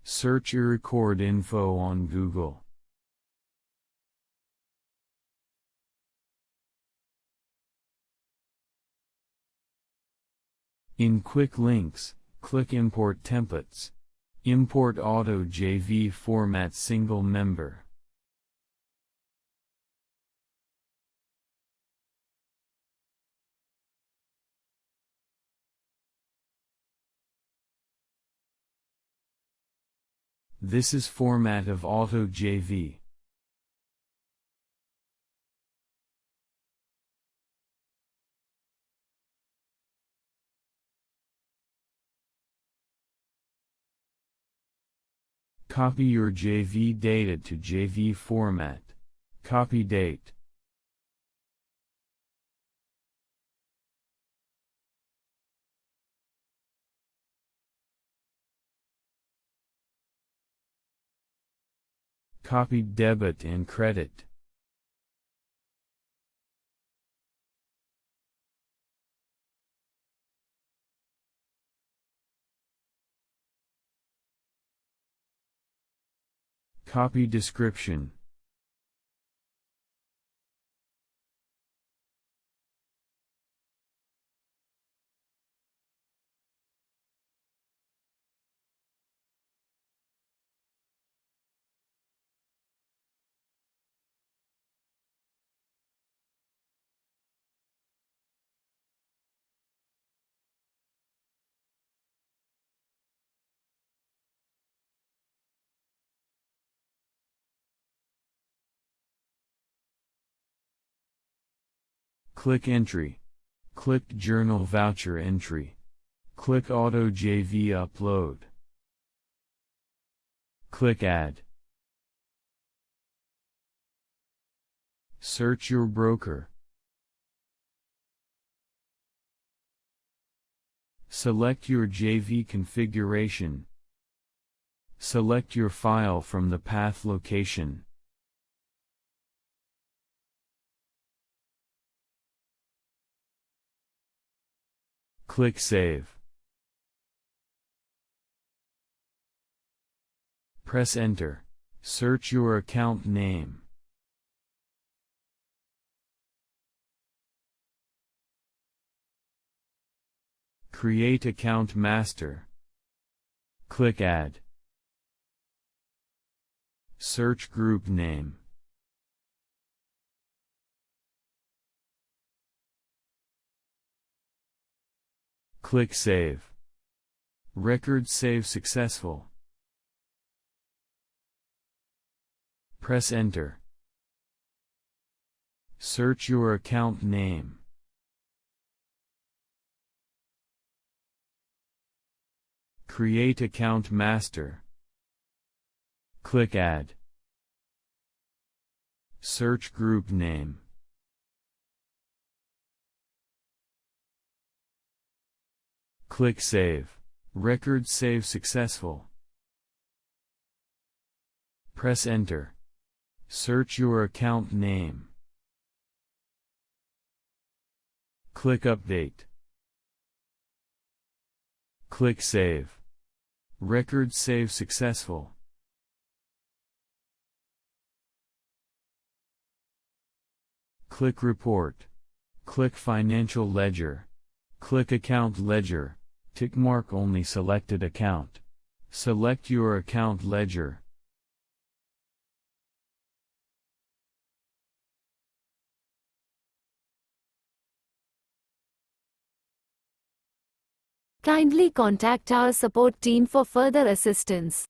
Search iRecord info on Google. In Quick Links, click Import Templates. Import Auto JV format single member. This is format of Auto JV. Copy your JV data to JV format. Copy date. Copy debit and credit. Copy description. Click Entry. Click Journal Voucher Entry. Click Auto JV Upload. Click Add. Search your broker. Select your JV configuration. Select your file from the path location. Click Save. Press Enter. Search your account name. Create account master. Click Add. Search group name. Click Save. Record save successful. Press Enter. Search your account name. Create account master. Click Add. Search group name. Click Save. Record save successful. Press Enter. Search your account name. Click Update. Click Save. Record save successful. Click Report. Click Financial Ledger. Click Account Ledger. Tick mark only selected account. Select your account ledger. Kindly contact our support team for further assistance.